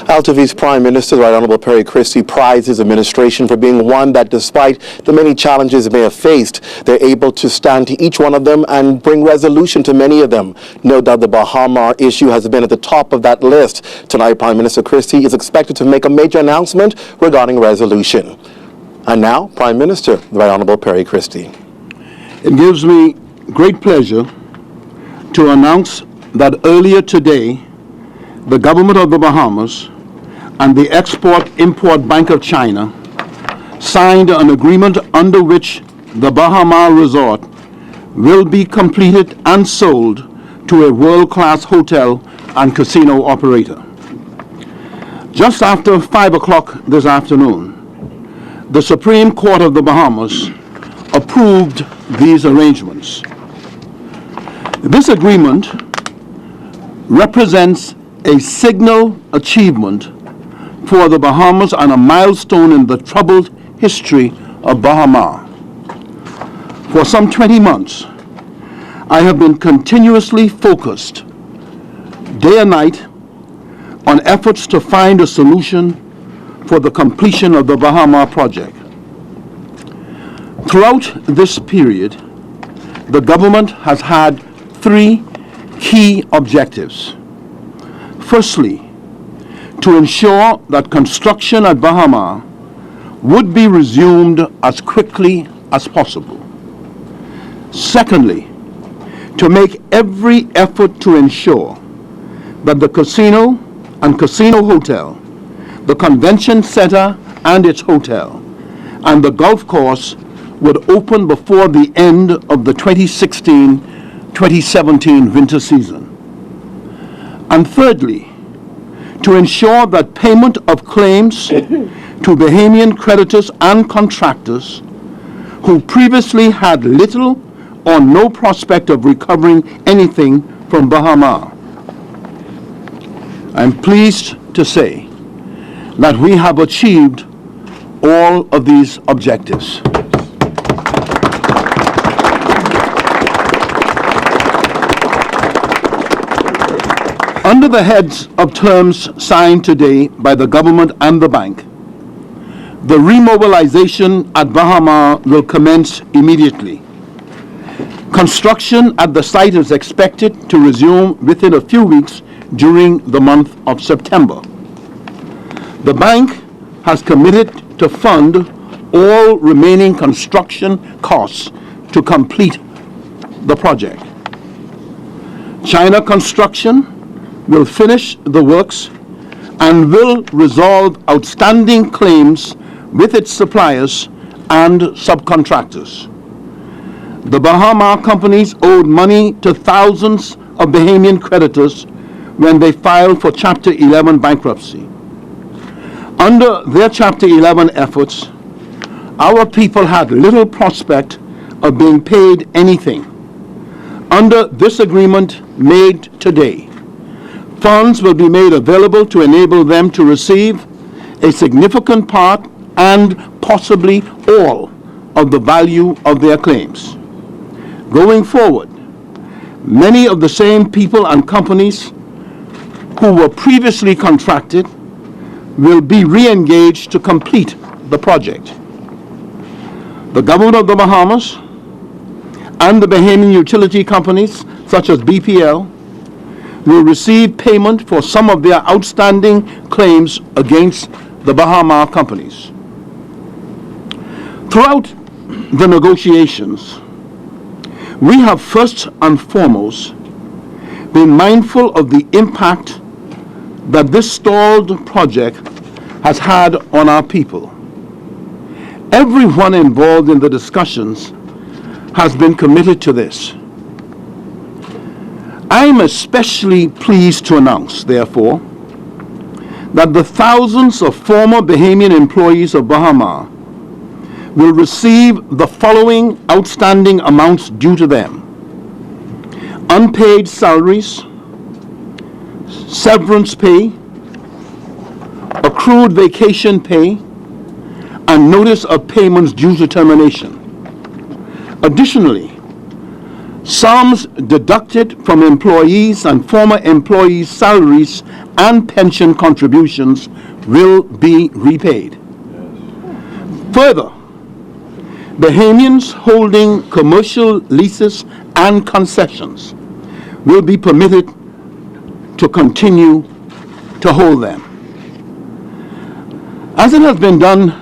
Altavi's Prime Minister, the Right Honourable Perry Christie, prides his administration for being one that, despite the many challenges it may have faced, they're able to stand to each one of them and bring resolution to many of them. No doubt the Bahamar issue has been at the top of that list. Tonight, Prime Minister Christie is expected to make a major announcement regarding resolution. And now, Prime Minister, the Right Honourable Perry Christie. It gives me great pleasure to announce that earlier today, the government of the Bahamas and the Export-Import Bank of China signed an agreement under which the Bahamar Resort will be completed and sold to a world-class hotel and casino operator. Just after 5 o'clock this afternoon, the Supreme Court of the Bahamas approved these arrangements. This agreement represents a signal achievement for the Bahamas and a milestone in the troubled history of Bahamar. For some 20 months, I have been continuously focused, day and night, on efforts to find a solution for the completion of the Bahamar project. Throughout this period, the government has had 3 key objectives. Firstly, to ensure that construction at Bahamar would be resumed as quickly as possible. Secondly, to make every effort to ensure that the casino and casino hotel, the convention center and its hotel, and the golf course would open before the end of the 2016-2017 winter season. And thirdly, to ensure that payment of claims to Bahamian creditors and contractors who previously had little or no prospect of recovering anything from Bahamar. I'm pleased to say that we have achieved all of these objectives. Under the heads of terms signed today by the government and the bank, the remobilization at Bahamar will commence immediately. Construction at the site is expected to resume within a few weeks during the month of September. The bank has committed to fund all remaining construction costs to complete the project. China Construction will finish the works and will resolve outstanding claims with its suppliers and subcontractors. The Bahamar companies owed money to thousands of Bahamian creditors when they filed for Chapter 11 bankruptcy. Under their Chapter 11 efforts, our people had little prospect of being paid anything. Under this agreement made today, funds will be made available to enable them to receive a significant part and possibly all of the value of their claims. Going forward, many of the same people and companies who were previously contracted will be re-engaged to complete the project. The government of the Bahamas and the Bahamian utility companies, such as BPL, will receive payment for some of their outstanding claims against the Bahamar companies. Throughout the negotiations, we have first and foremost been mindful of the impact that this stalled project has had on our people. Everyone involved in the discussions has been committed to this. I'm especially pleased to announce, therefore, that the thousands of former Bahamian employees of Bahamar will receive the following outstanding amounts due to them: unpaid salaries, severance pay, accrued vacation pay, and notice of payments due to termination. Additionally, sums deducted from employees and former employees' salaries and pension contributions will be repaid. Further, Bahamians holding commercial leases and concessions will be permitted to continue to hold them. As it has been done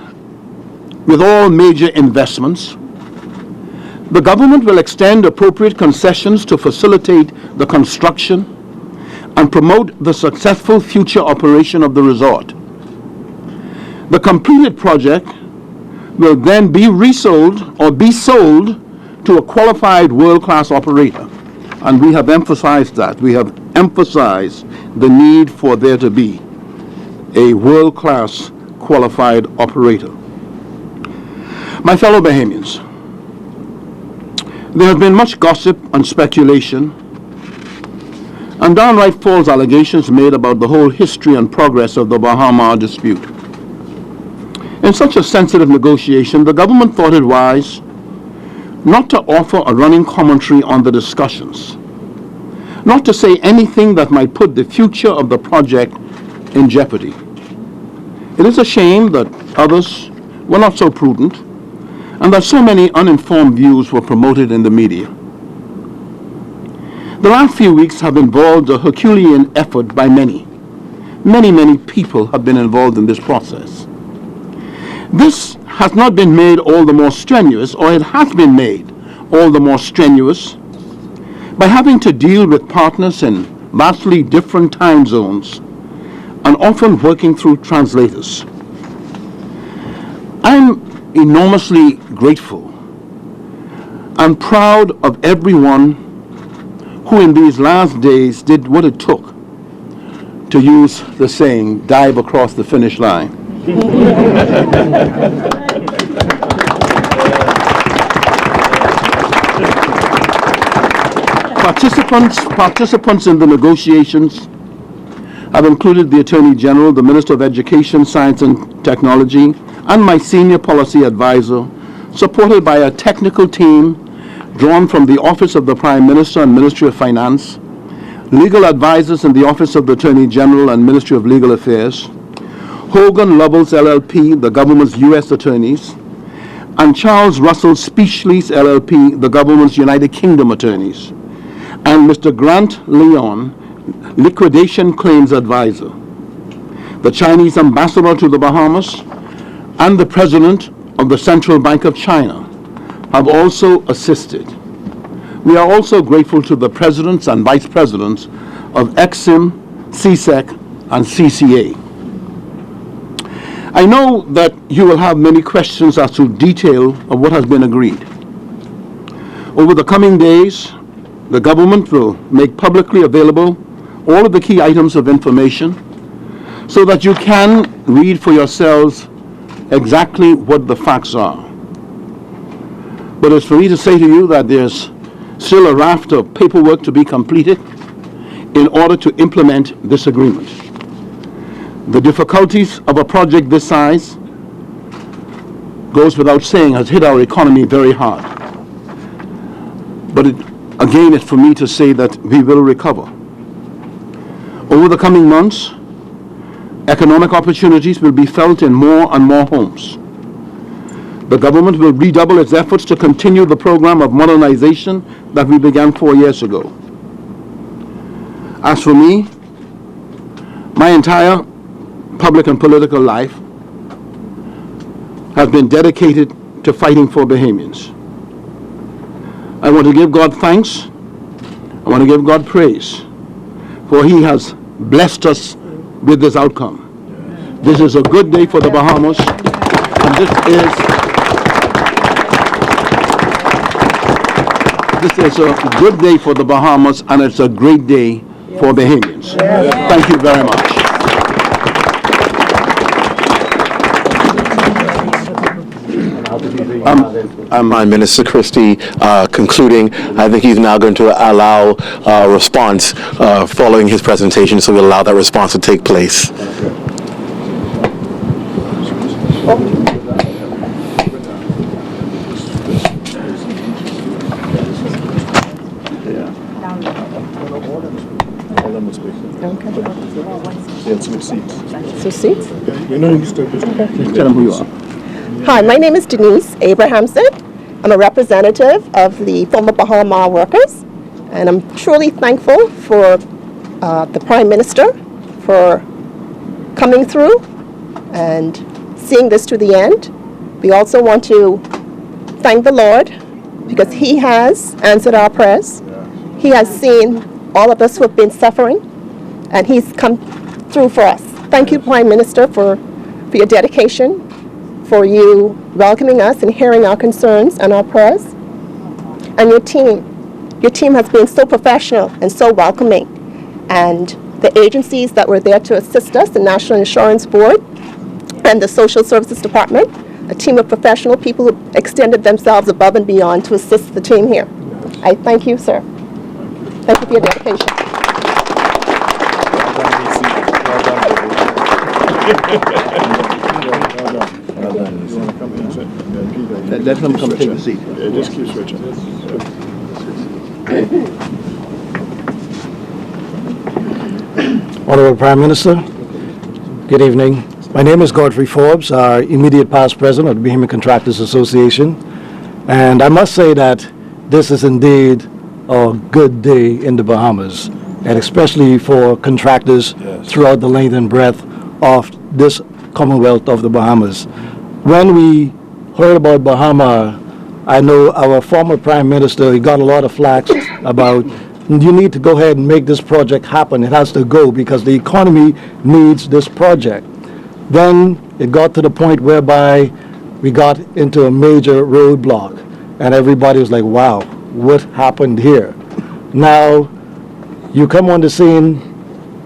with all major investments, the government will extend appropriate concessions to facilitate the construction and promote the successful future operation of the resort. The completed project will then be resold or be sold to a qualified world-class operator. And we have emphasized that. We have emphasized the need for there to be a world-class qualified operator. My fellow Bahamians, there has been much gossip and speculation and downright false allegations made about the whole history and progress of the Bahamar dispute. In such a sensitive negotiation, the government thought it wise not to offer a running commentary on the discussions, not to say anything that might put the future of the project in jeopardy. It is a shame that others were not so prudent and that so many uninformed views were promoted in the media. The last few weeks have involved a Herculean effort by many. Many people have been involved in this process. This has not been made all the more strenuous, or it has been made all the more strenuous by having to deal with partners in vastly different time zones and often working through translators. I'm enormously grateful and proud of everyone who in these last days did what it took to use the saying, dive across the finish line. Participants in the negotiations have included the Attorney General, the Minister of Education, Science and Technology, and my senior policy advisor, supported by a technical team drawn from the Office of the Prime Minister and Ministry of Finance, legal advisors in the Office of the Attorney General and Ministry of Legal Affairs, Hogan Lovells LLP, the government's U.S. attorneys, and Charles Russell Speechlys LLP, the government's United Kingdom attorneys, and Mr. Grant Leon, liquidation claims advisor. The Chinese ambassador to the Bahamas and the president of the Central Bank of China have also assisted. We are also grateful to the presidents and vice presidents of EXIM, CSEC, and CCA. I know that you will have many questions as to detail of what has been agreed. Over the coming days, the government will make publicly available all of the key items of information so that you can read for yourselves exactly what the facts are. But it's for me to say to you that there's still a raft of paperwork to be completed in order to implement this agreement. The difficulties of a project this size, goes without saying, has hit our economy very hard. But again, it's for me to say that we will recover. Over the coming months, economic opportunities will be felt in more and more homes. The government will redouble its efforts to continue the program of modernization that we began 4 years ago. As for me, my entire public and political life has been dedicated to fighting for Bahamians. I want to give God thanks. I want to give God praise, for He has blessed us with this outcome. This is a good day for the Bahamas, and this is a good day for the Bahamas, and it's a great day for Bahamians. Thank you very much. Prime Minister Christie concluding. I think he's now going to allow a response following his presentation, so we'll allow that response to take place. And some seats. So seats? You know, you step in. Tell them who you are. Hi, my name is Denise Abrahamson. I'm a representative of the former Bahamar workers, and I'm truly thankful for the Prime Minister for coming through and seeing this to the end. We also want to thank the Lord because He has answered our prayers. He has seen all of us who have been suffering, and He's come through for us. Thank you, Prime Minister, for your dedication, for you welcoming us and hearing our concerns and our prayers. And your team. Your team has been so professional and so welcoming. And the agencies that were there to assist us, the National Insurance Board and the Social Services Department, a team of professional people who extended themselves above and beyond to assist the team here. I thank you, sir. Thank you for your dedication. Let them come take a seat. Yeah, just keep switching. Honorable Prime Minister, good evening. My name is Godfrey Forbes, our immediate past president of the Bahamian Contractors Association, and I must say that this is indeed a good day in the Bahamas, and especially for contractors throughout the length and breadth of this Commonwealth of the Bahamas. When we heard about Bahamar, I know our former Prime Minister, he got a lot of flack about you need to go ahead and make this project happen. It has to go because the economy needs this project. Then it got to the point whereby we got into a major roadblock and everybody was like, wow, what happened here? Now, you come on the scene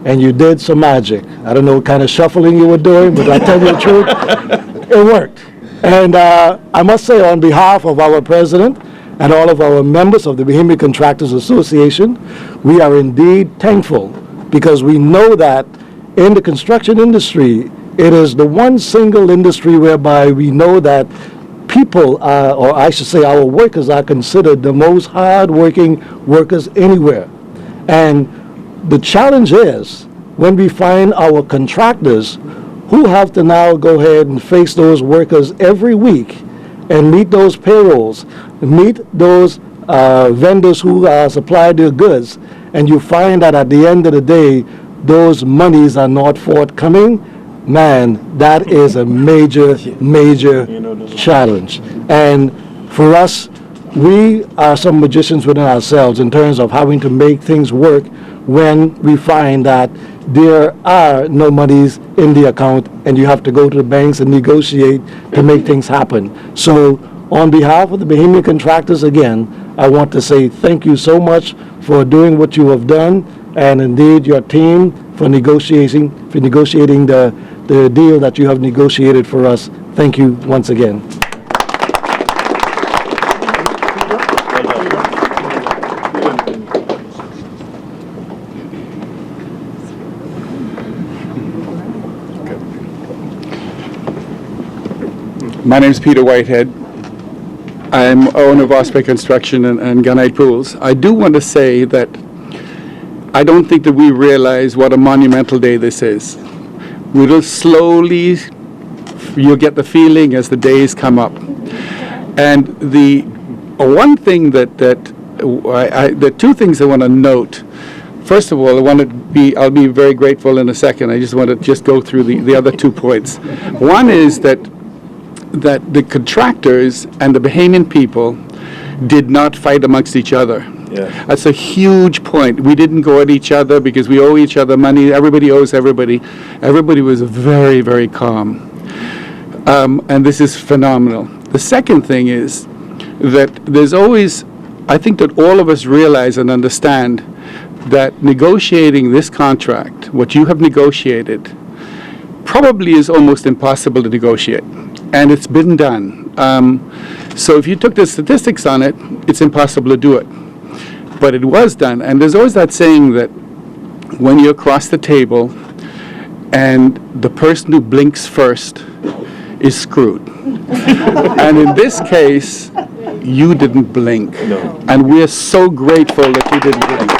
and you did some magic. I don't know what kind of shuffling you were doing, but I tell you the truth, it worked. And I must say on behalf of our president and all of our members of the Bahamian Contractors Association, we are indeed thankful because we know that in the construction industry, it is the one single industry whereby we know that people are, or I should say our workers are considered the most hard-working workers anywhere. And the challenge is when we find our contractors who have to now go ahead and face those workers every week and meet those payrolls, meet those vendors who supply their goods, and you find that at the end of the day, those monies are not forthcoming, man, that is a major, major challenge. And for us, we are some magicians within ourselves in terms of having to make things work when we find that there are no monies in the account and you have to go to the banks and negotiate to make things happen. So on behalf of the Bahamian contractors, again, I want to say thank you so much for doing what you have done, and indeed your team for negotiating the deal that you have negotiated for us. Thank you once again. My name is Peter Whitehead. I'm owner of Osprey Construction and Gunite Pools. I do want to say that I don't think that we realize what a monumental day this is. We'll slowly, you'll get the feeling as the days come up. And the one thing the two things I want to note. First of all, I'll be very grateful in a second. I just want to go through the other 2 points. One is that the contractors and the Bahamian people did not fight amongst each other. Yeah. That's a huge point. We didn't go at each other because we owe each other money. Everybody owes everybody. Everybody was very, very calm. And this is phenomenal. The second thing is that there's always, I think that all of us realize and understand that negotiating this contract, what you have negotiated, probably is almost impossible to negotiate. And it's been done. So if you took the statistics on it, it's impossible to do it. But it was done. And there's always that saying that when you across the table and the person who blinks first is screwed. And in this case, you didn't blink. No. And we're so grateful that you didn't blink.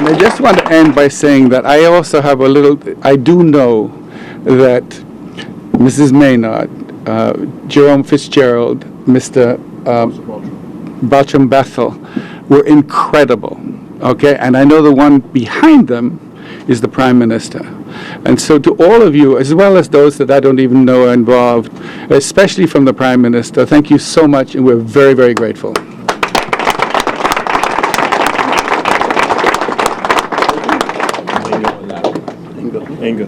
And I just want to end by saying that I also have I do know that Mrs. Maynard, Jerome Fitzgerald, Mr. Beltram Bethel were incredible, okay? And I know the one behind them is the Prime Minister. And so to all of you, as well as those that I don't even know are involved, especially from the Prime Minister, thank you so much, and we're very, very grateful. Inga.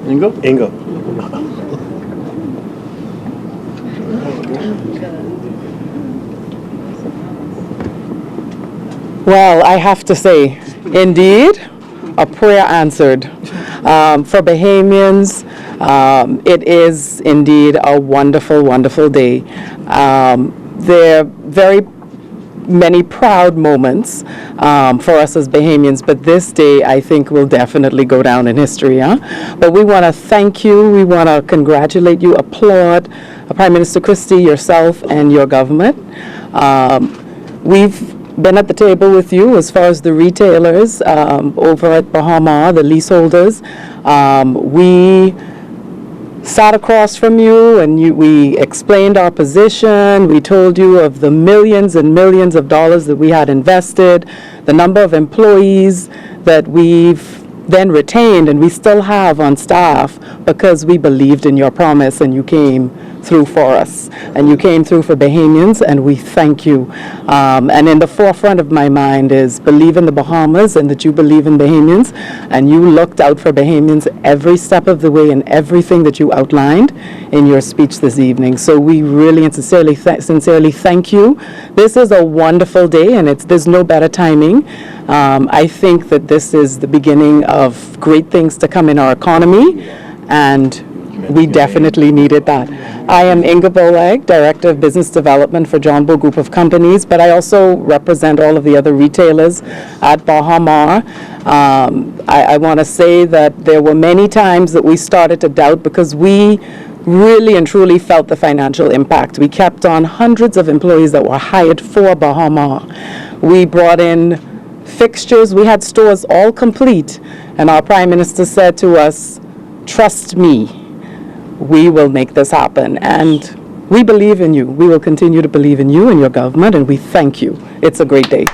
Ingo? Inga. Well, I have to say, indeed, a prayer answered. For Bahamians, it is indeed a wonderful, wonderful day. There are very many proud moments for us as Bahamians, but this day I think will definitely go down in history. But we want to thank you, we want to congratulate you, applaud Prime Minister Christie, yourself, and your government. We've been at the table with you as far as the retailers over at Bahamar, the leaseholders. We sat across from you and we explained our position. We told you of the millions and millions of dollars that we had invested, the number of employees that we've then retained and we still have on staff because we believed in your promise and you came through for us and you came through for Bahamians, and we thank you. And in the forefront of my mind is believe in the Bahamas and that you believe in Bahamians, and you looked out for Bahamians every step of the way in everything that you outlined in your speech this evening. So we really and sincerely thank you. This is a wonderful day, and there's no better timing. I think that this is the beginning of great things to come in our economy, and we definitely needed that. I am Inga Bolag, Director of Business Development for John Bull Group of Companies, but I also represent all of the other retailers at Bahamar. I want to say that there were many times that we started to doubt because we really and truly felt the financial impact. We kept on hundreds of employees that were hired for Bahamar. We brought in fixtures, we had stores all complete, and our Prime Minister said to us, "Trust me, we will make this happen." And we believe in you. We will continue to believe in you and your government, and we thank you. It's a great day.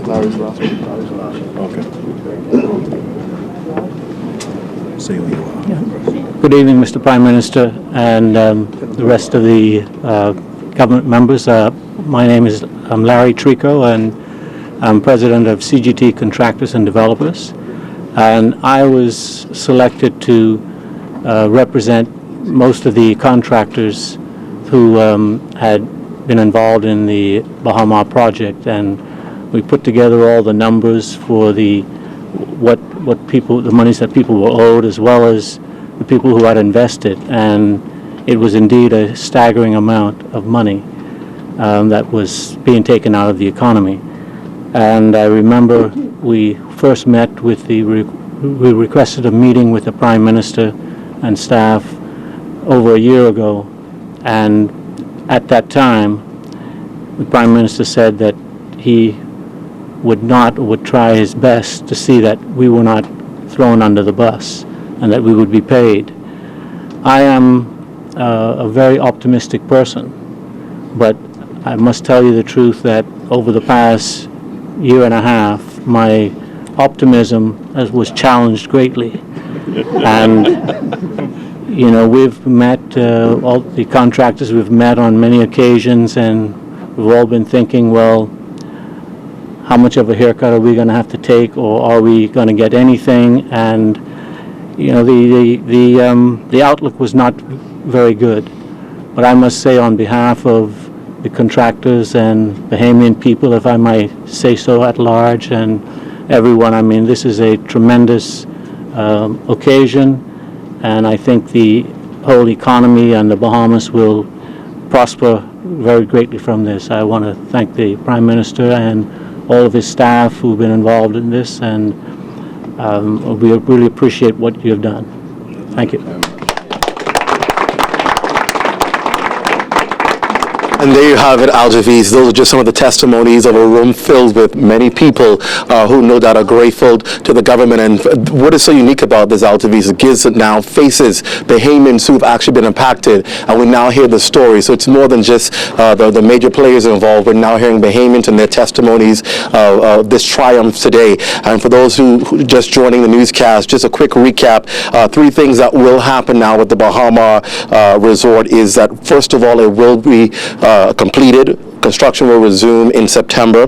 Larry's last one. Okay. Say who you are. Good evening, Mr. Prime Minister, and the rest of the government members. My name is Larry Trico, and I'm president of CGT Contractors and Developers. And I was selected to represent most of the contractors who had been involved in the Bahamar project, and we put together all the numbers for the monies that people were owed, as well as the people who had invested, and it was indeed a staggering amount of money that was being taken out of the economy. And I remember we first met with we requested a meeting with the Prime Minister and staff over a year ago, and at that time the Prime Minister said that he would try his best to see that we were not thrown under the bus and that we would be paid. I am a very optimistic person, but I must tell you the truth that over the past year and a half, my optimism was challenged greatly. And, we've met, all the contractors we've met on many occasions, and we've all been thinking, well, how much of a haircut are we going to have to take, or are we going to get anything? And, the outlook was not very good. But I must say, on behalf of the contractors and Bahamian people, if I might say so at large, and everyone, I mean, this is a tremendous occasion, and I think the whole economy and the Bahamas will prosper very greatly from this. I want to thank the Prime Minister and all of his staff who've been involved in this, and We really appreciate what you have done. Thank you. And there you have it, Aljaviz. Those are just some of the testimonies of a room filled with many people who no doubt are grateful to the government. And what is so unique about this, Aljaviz, it gives it now faces Bahamians who have actually been impacted, and we now hear the story. So it's more than just the major players involved. We're now hearing Bahamians and their testimonies of this triumph today. And for those who just joining the newscast, just a quick recap. 3 things that will happen now with the Bahamar resort is that, first of all, it will be completed. Construction will resume in September.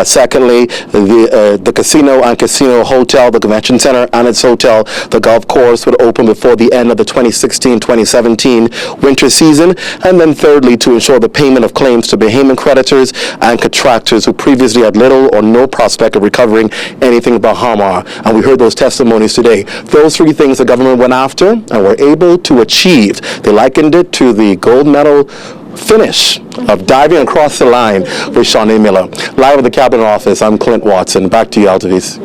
Secondly, the casino and casino hotel, the convention center and its hotel, the golf course would open before the end of the 2016-2017 winter season. And then thirdly, to ensure the payment of claims to Bahamian creditors and contractors who previously had little or no prospect of recovering anything Bahamar. And we heard those testimonies today. Those 3 things the government went after and were able to achieve. They likened it to the gold medal finish of diving across the line with Shawnee Miller. Live at the Cabinet Office, I'm Clint Watson. Back to you, Altavis.